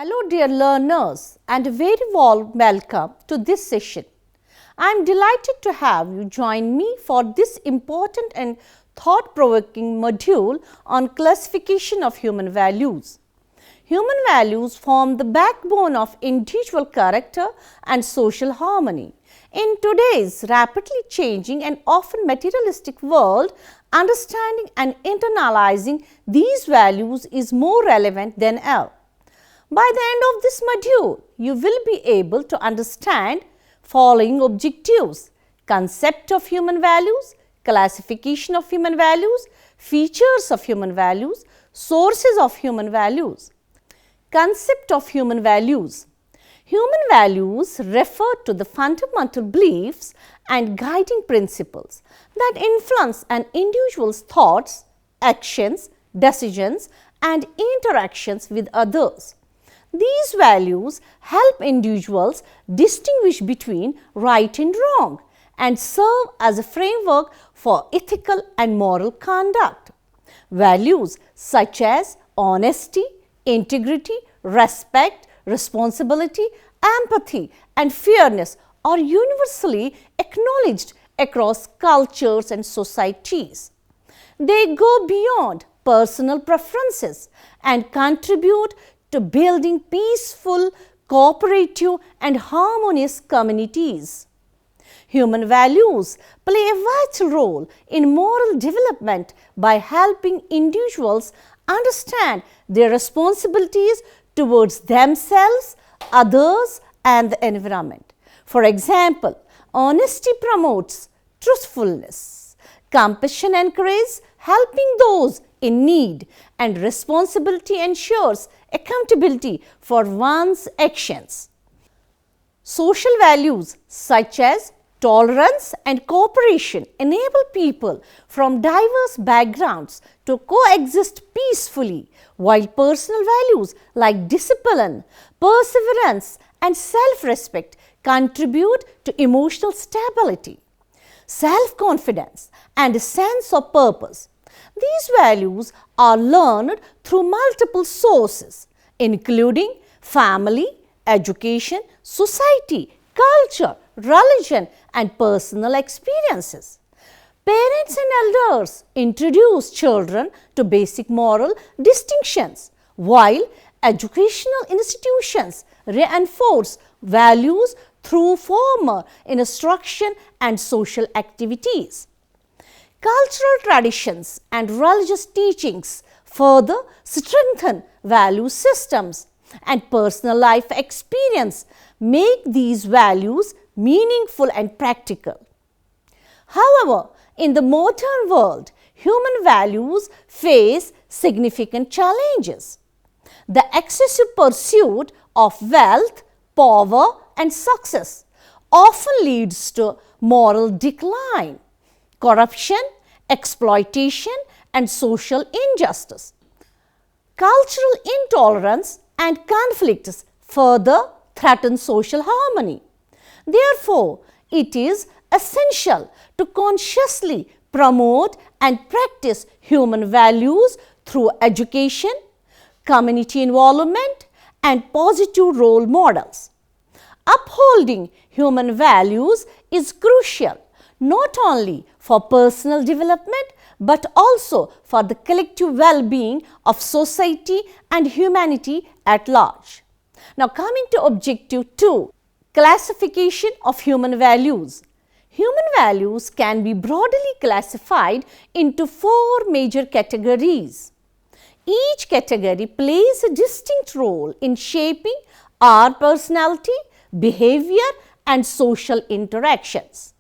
Hello dear learners and a very warm welcome to this session. I am delighted to have you join me for this important and thought-provoking module on classification of human values. Human values form the backbone of individual character and social harmony. In today's rapidly changing and often materialistic world, understanding and internalizing these values is more relevant than ever. By the end of this module, you will be able to understand following objectives: concept of human values, classification of human values, features of human values, sources of human values. Concept of human values. Human values refer to the fundamental beliefs and guiding principles that influence an individual's thoughts, actions, decisions, and interactions with others. These values help individuals distinguish between right and wrong and serve as a framework for ethical and moral conduct. Values such as honesty, integrity, respect, responsibility, empathy, and fairness are universally acknowledged across cultures and societies. They go beyond personal preferences and contribute to building peaceful, cooperative, and harmonious communities. Human values play a vital role in moral development by helping individuals understand their responsibilities towards themselves, others, and the environment. For example, honesty promotes truthfulness, compassion encourages helping those in need, and responsibility ensures accountability for one's actions. Social values such as tolerance and cooperation enable people from diverse backgrounds to coexist peacefully, while personal values like discipline, perseverance, and self-respect contribute to emotional stability, self-confidence, and a sense of purpose. These values are learned through multiple sources, including family, education, society, culture, religion, and personal experiences. Parents and elders introduce children to basic moral distinctions, while educational institutions reinforce values through formal instruction and social activities. Cultural traditions and religious teachings further strengthen value systems, and personal life experience make these values meaningful and practical. However, in the modern world, human values face significant challenges. The excessive pursuit of wealth, power, and success often leads to moral decline, corruption, exploitation, and social injustice. Cultural intolerance and conflicts further threaten social harmony. Therefore, it is essential to consciously promote and practice human values through education, community involvement, and positive role models. Upholding human values is crucial not only for personal development but also for the collective well-being of society and humanity at large. Now, coming to objective 2, classification of human values. Human values can be broadly classified into 4 major categories. Each category plays a distinct role in shaping our personality, behavior, and social interactions.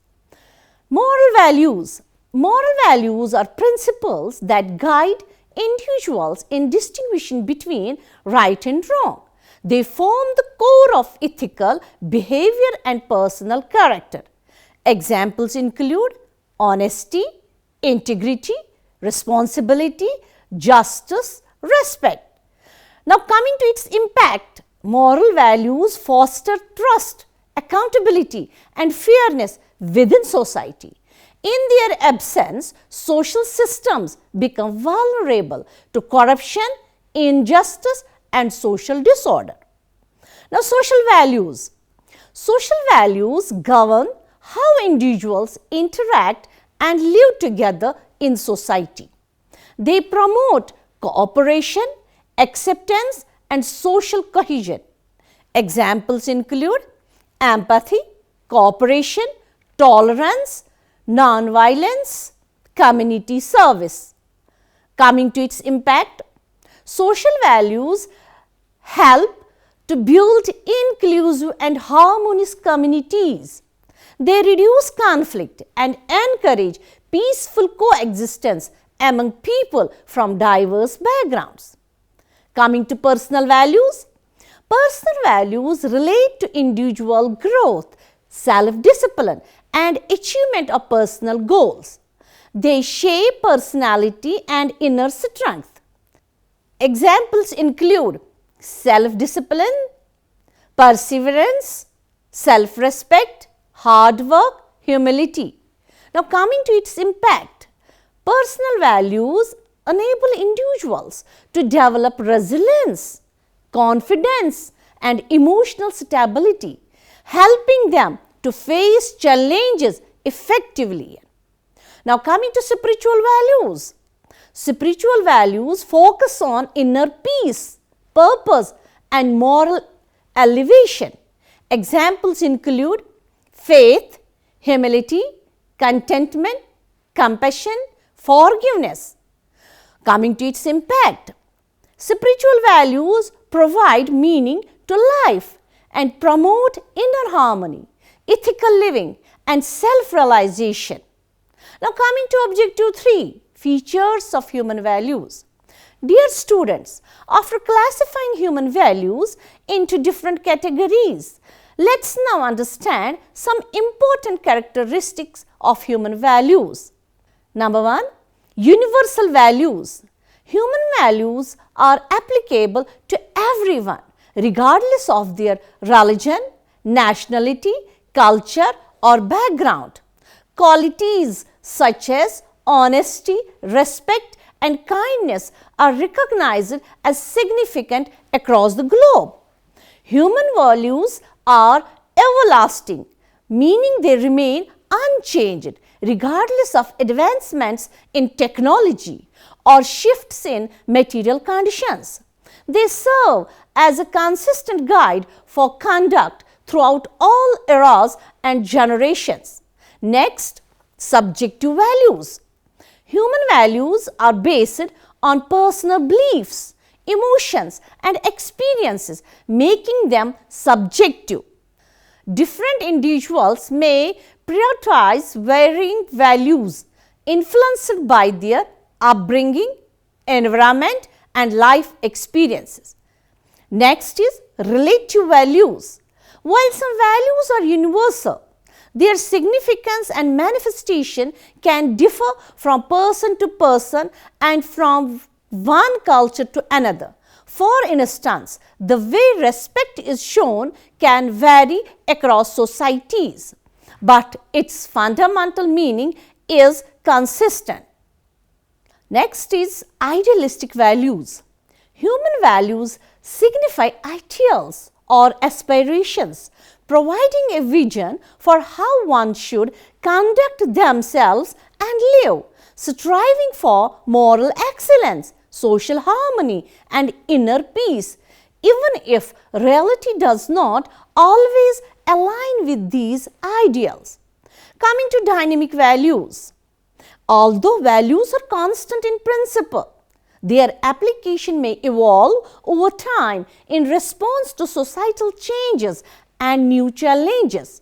Moral values. Moral values are principles that guide individuals in distinguishing between right and wrong. They form the core of ethical behavior and personal character. Examples include honesty, integrity, responsibility, justice, respect. Now, coming to its impact, moral values foster trust, accountability, and fairness within society. In their absence, social systems become vulnerable to corruption, injustice, and social disorder. Now, social values. Social values govern how individuals interact and live together in society. They promote cooperation, acceptance, and social cohesion. Examples include empathy, cooperation, tolerance, non-violence, community service. Coming to its impact, social values help to build inclusive and harmonious communities. They reduce conflict and encourage peaceful coexistence among people from diverse backgrounds. Coming to personal values, personal values relate to individual growth, self-discipline, and achievement of personal goals. They shape personality and inner strength. Examples include self-discipline, perseverance, self-respect, hard work, humility. Now, coming to its impact, personal values enable individuals to develop resilience, confidence, and emotional stability, helping them to face challenges effectively. Now, coming to spiritual values. Spiritual values focus on inner peace, purpose, and moral elevation. Examples include faith, humility, contentment, compassion, forgiveness. Coming to its impact, spiritual values provide meaning to life and promote inner harmony, ethical living, and self-realization. Now, coming to objective 3, features of human values. Dear students, after classifying human values into different categories, let's now understand some important characteristics of human values. Number 1, universal values. Human values are applicable to everyone, regardless of their religion, nationality, culture, or background. Qualities such as honesty, respect, and kindness are recognized as significant across the globe. Human values are everlasting, meaning they remain unchanged regardless of advancements in technology or shifts in material conditions. They serve as a consistent guide for conduct throughout all eras and generations. Next, subjective values. Human values are based on personal beliefs, emotions, and experiences, making them subjective. Different individuals may prioritize varying values influenced by their upbringing, environment, and life experiences. Next is relative values. While some values are universal, their significance and manifestation can differ from person to person and from one culture to another. For instance, the way respect is shown can vary across societies, but its fundamental meaning is consistent. Next is idealistic values. Human values signify ideals or aspirations, providing a vision for how one should conduct themselves and live, striving for moral excellence, social harmony, and inner peace, even if reality does not always align with these ideals. Coming to dynamic values. Although values are constant in principle, their application may evolve over time in response to societal changes and new challenges.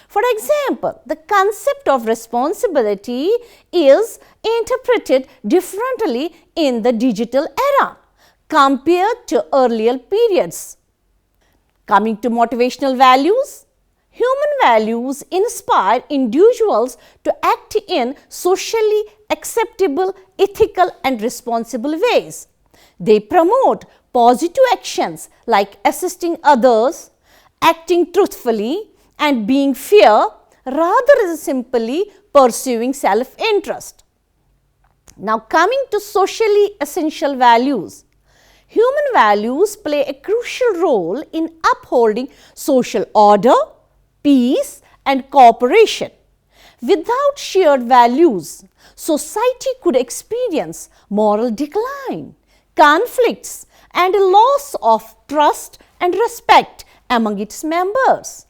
For example, the concept of responsibility is interpreted differently in the digital era compared to earlier periods. Coming to motivational values, human values inspire individuals to act in socially acceptable, ethical, and responsible ways. They promote positive actions like assisting others, acting truthfully, and being fair rather than simply pursuing self-interest. Now, coming to socially essential values. Human values play a crucial role in upholding social order, peace, and cooperation. Without shared values, society could experience moral decline, conflicts, and a loss of trust and respect among its members.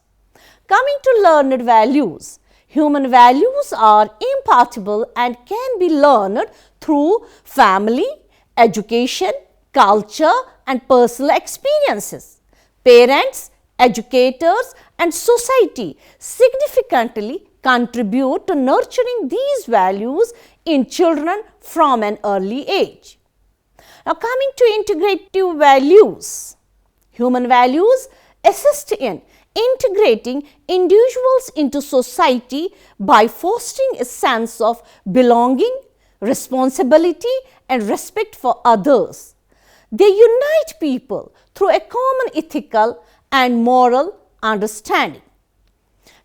Coming to learned values, human values are impartable and can be learned through family, education, culture, and personal experiences. Parents, educators, and society significantly contribute to nurturing these values in children from an early age. Now, coming to integrative values, human values assist in integrating individuals into society by fostering a sense of belonging, responsibility, and respect for others. They unite people through a common ethical and moral understanding.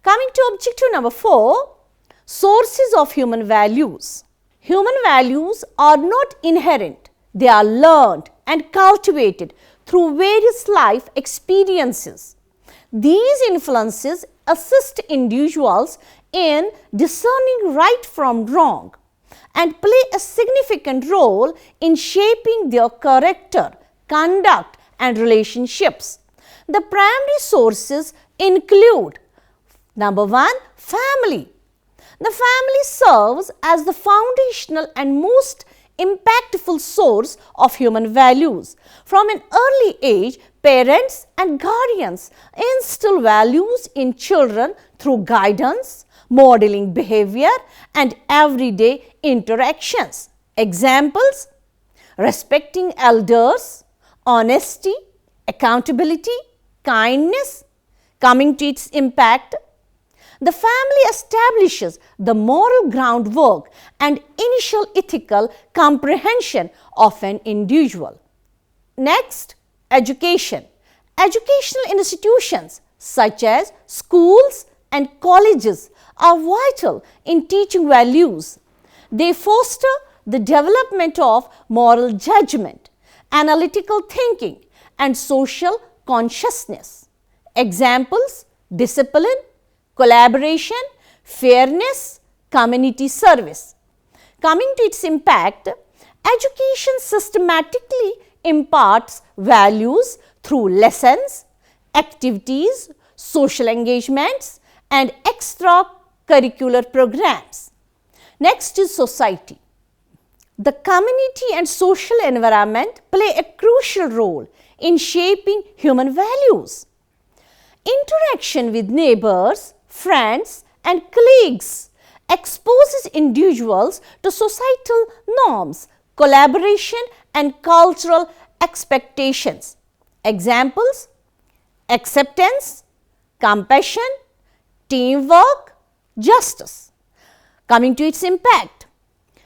Coming to objective number 4, sources of human values. Human values are not inherent, they are learned and cultivated through various life experiences. These influences assist individuals in discerning right from wrong and play a significant role in shaping their character, conduct, and relationships. The primary sources include number 1, family. The family serves as the foundational and most impactful source of human values. From an early age, parents and guardians instill values in children through guidance, modeling behavior, and everyday interactions. Examples: respecting elders, honesty, accountability, kindness. Coming to its impact, the family establishes the moral groundwork and initial ethical comprehension of an individual. Next, education. Educational institutions such as schools and colleges are vital in teaching values. They foster the development of moral judgment, analytical thinking, and social consciousness. Examples: discipline, collaboration, fairness, community service. Coming to its impact, education systematically imparts values through lessons, activities, social engagements, and extracurricular programs. Next is society. The community and social environment play a crucial role in shaping human values. Interaction with neighbors, friends, and colleagues exposes individuals to societal norms, collaboration, and cultural expectations. Examples: acceptance, compassion, teamwork, justice. Coming to its impact,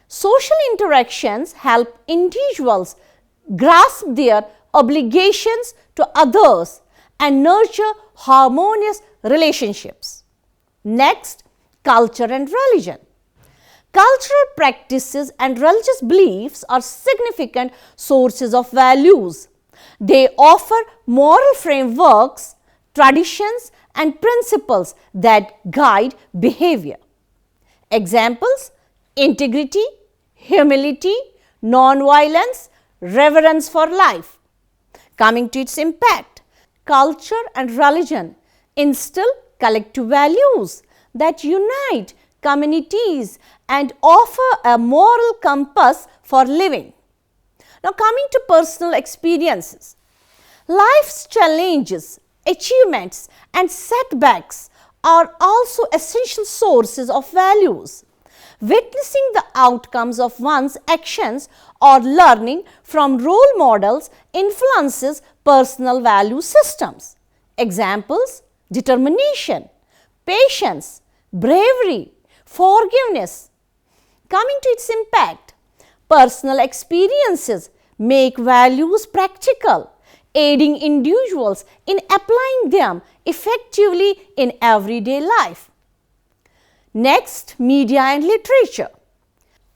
social interactions help individuals grasp their obligations to others and nurture harmonious relationships. Next, culture and religion. Cultural practices and religious beliefs are significant sources of values. They offer moral frameworks, traditions, and principles that guide behavior. Examples: integrity, humility, non-violence, reverence for life. Coming to its impact, culture and religion instill collective values that unite communities and offer a moral compass for living. Now, coming to personal experiences, life's challenges, achievements, and setbacks are also essential sources of values. Witnessing the outcomes of one's actions or learning from role models influences personal value systems. Examples: determination, patience, bravery, forgiveness. Coming to its impact, personal experiences make values practical, aiding individuals in applying them effectively in everyday life. Next, media and literature.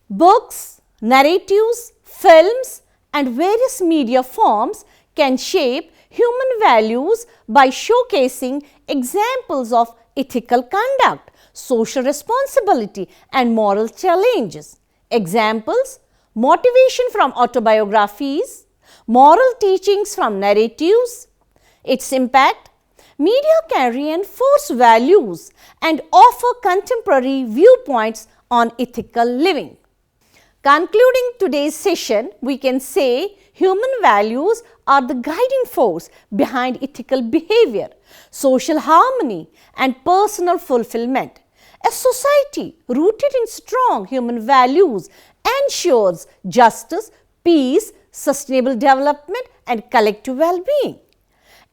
Books, narratives, films, and various media forms can shape human values by showcasing examples of ethical conduct, social responsibility, and moral challenges. Examples: motivation from autobiographies, moral teachings from narratives. Its impact: media can reinforce values and offer contemporary viewpoints on ethical living. Concluding today's session, we can say human values are the guiding force behind ethical behavior, social harmony, and personal fulfillment. A society rooted in strong human values ensures justice, peace, sustainable development, and collective well-being.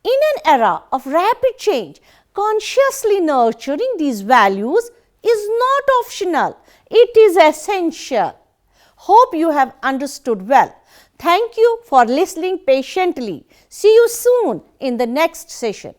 In an era of rapid change, consciously nurturing these values is not optional, it is essential. Hope you have understood well. Thank you for listening patiently. See you soon in the next session.